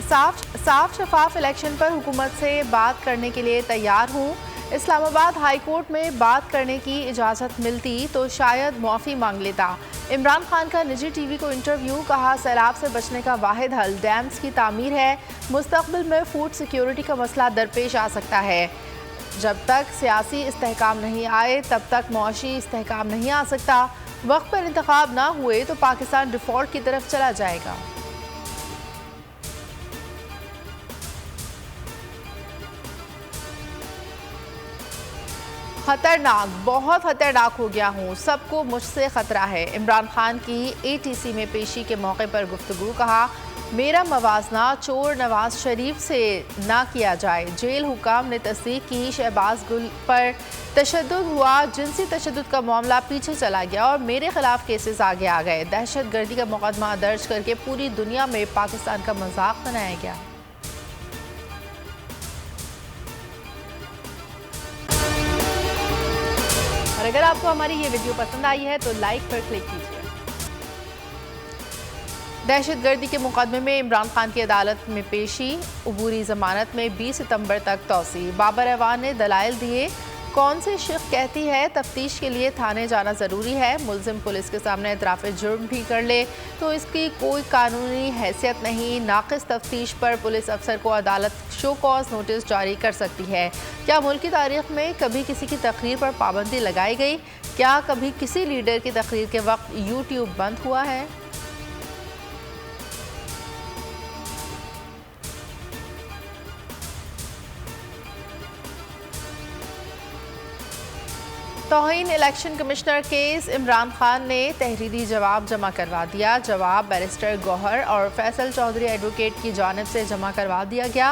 صاف شفاف الیکشن پر حکومت سے بات کرنے کے لیے تیار ہوں۔ اسلام آباد ہائی کورٹ میں بات کرنے کی اجازت ملتی تو شاید معافی مانگ لیتا۔ عمران خان کا نجی ٹی وی کو انٹرویو، کہا سیلاب سے بچنے کا واحد حل ڈیمز کی تعمیر ہے، مستقبل میں فوڈ سیکیورٹی کا مسئلہ درپیش آ سکتا ہے۔ جب تک سیاسی استحکام نہیں آئے تب تک معاشی استحکام نہیں آ سکتا۔ وقت پر انتخاب نہ ہوئے تو پاکستان ڈیفالٹ کی طرف چلا جائے گا۔ خطرناک، بہت خطرناک ہو گیا ہوں، سب کو مجھ سے خطرہ ہے۔ عمران خان کی اے ٹی سی میں پیشی کے موقع پر گفتگو، کہا میرا موازنہ چور نواز شریف سے نہ کیا جائے۔ جیل حکام نے تصدیق کی شہباز گل پر تشدد ہوا، جنسی تشدد کا معاملہ پیچھے چلا گیا اور میرے خلاف کیسز آگے آ گئے۔ دہشت گردی کا مقدمہ درج کر کے پوری دنیا میں پاکستان کا مذاق بنایا گیا۔ اور اگر آپ کو ہماری یہ ویڈیو پسند آئی ہے تو لائک پر کلک کیجیے۔ دہشت گردی کے مقدمے میں عمران خان کی عدالت میں پیشی، عبوری ضمانت میں 20 ستمبر تک توسیع۔ بابر اعوان نے دلائل دیے، کون سی شق کہتی ہے تفتیش کے لیے تھانے جانا ضروری ہے، ملزم پولیس کے سامنے اعتراف جرم بھی کر لے تو اس کی کوئی قانونی حیثیت نہیں۔ ناقص تفتیش پر پولیس افسر کو عدالت شو کاز نوٹس جاری کر سکتی ہے۔ کیا ملک کی تاریخ میں کبھی کسی کی تقریر پر پابندی لگائی گئی؟ کیا کبھی کسی لیڈر کی تقریر کے وقت یوٹیوب بند ہوا ہے؟ توہین election commissioner case, Imran Khan نے تحریری جواب جمع کروا دیا۔ جواب بیرسٹر گوہر اور فیصل چودھری ایڈوکیٹ کی جانب سے جمع کروا دیا گیا۔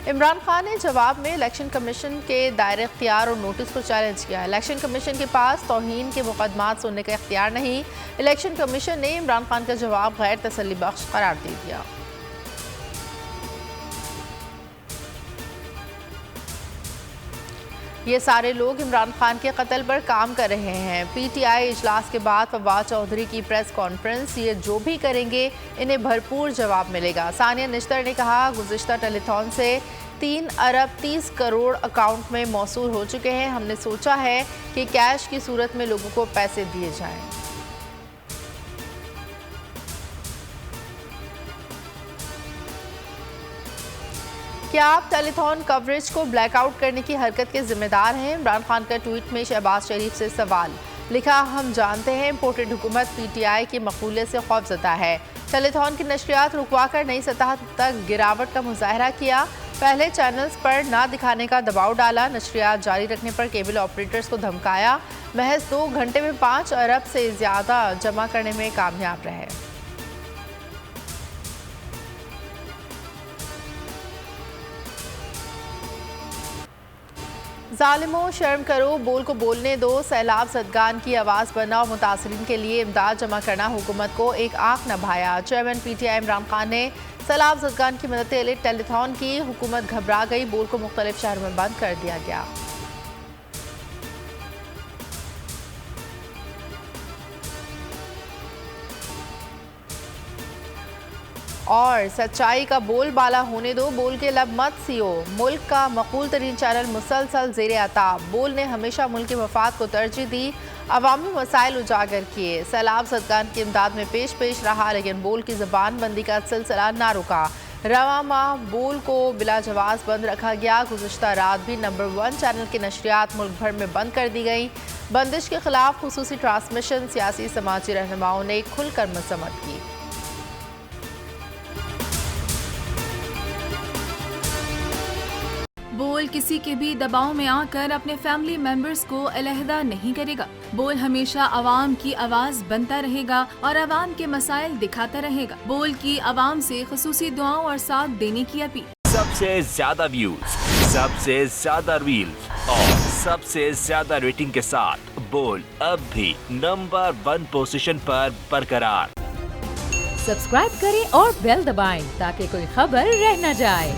عمران خان نے جواب میں الیکشن کمیشن کے دائرہ اختیار اور نوٹس کو چیلنج کیا۔ الیکشن کمیشن کے پاس توہین کے مقدمات سننے کا اختیار نہیں۔ الیکشن کمیشن نے عمران خان کا جواب غیر تسلی بخش قرار دے دیا۔ یہ سارے لوگ عمران خان کے قتل پر کام کر رہے ہیں۔ پی ٹی آئی اجلاس کے بعد فواد چودھری کی پریس کانفرنس، یہ جو بھی کریں گے انہیں بھرپور جواب ملے گا۔ ثانیہ نشتر نے کہا گزشتہ ٹیلی تھون سے 3 ارب 30 کروڑ اکاؤنٹ میں موصول ہو چکے ہیں۔ ہم نے سوچا ہے کہ کیش کی صورت میں لوگوں کو پیسے دیے جائیں۔ کیا آپ ٹیلی تھون کوریج کو بلیک آؤٹ کرنے کی حرکت کے ذمہ دار ہیں؟ عمران خان کا ٹویٹ میں شہباز شریف سے سوال، لکھا ہم جانتے ہیں امپورٹڈ حکومت پی ٹی آئی کے مقولے سے خوفزدہ ہے۔ ٹیلی تھون کی نشریات رکوا کر نئی سطح تک گراوٹ کا مظاہرہ کیا، پہلے چینلز پر نہ دکھانے کا دباؤ ڈالا، نشریات جاری رکھنے پر کیبل آپریٹرز کو دھمکایا، محض 2 گھنٹے میں 5 ارب سے زیادہ جمع کرنے میں کامیاب رہے۔ ظالموں شرم کرو، بول کو بولنے دو، سیلاب زدگان کی آواز بننا اور متاثرین کے لیے امداد جمع کرنا حکومت کو ایک آنکھ نہ بھایا۔ Chairman P T I Imran Khan نے سیلاب زدگان کی مدد کے لیے ٹیلی تھون کی، حکومت گھبرا گئی، بول کو مختلف شہروں میں بند کر دیا گیا۔ اور سچائی کا بول بالا ہونے دو، بول کے لب مت سیو، ملک کا مقبول ترین چینل مسلسل زیر عتاب، بول نے ہمیشہ ملک کے مفاد کو ترجیح دی، عوامی مسائل اجاگر کیے، سیلاب زدگان کی امداد میں پیش رہا، لیکن بول کی زبان بندی کا سلسلہ نہ رکا۔ رواں ماہ بول کو بلا جواز بند رکھا گیا، گزشتہ رات بھی نمبر 1 چینل کی نشریات ملک بھر میں بند کر دی گئی۔ بندش کے خلاف خصوصی ٹرانسمیشن سیاسی سماجی رہنماؤں نے کھل کر مذمت کی۔ بول کسی کے بھی دباؤ میں آ کر اپنے فیملی ممبرز کو علیحدہ نہیں کرے گا۔ بول ہمیشہ عوام کی آواز بنتا رہے گا اور عوام کے مسائل دکھاتا رہے گا۔ بول کی عوام سے خصوصی دعاؤں اور ساتھ دینے کی اپیل۔ سب سے زیادہ ویوز، سب سے زیادہ ریلز اور سب سے زیادہ ریٹنگ کے ساتھ بول اب بھی نمبر 1 پوزیشن پر برقرار۔ سبسکرائب کریں اور بیل دبائیں تاکہ کوئی خبر رہ نہ جائے۔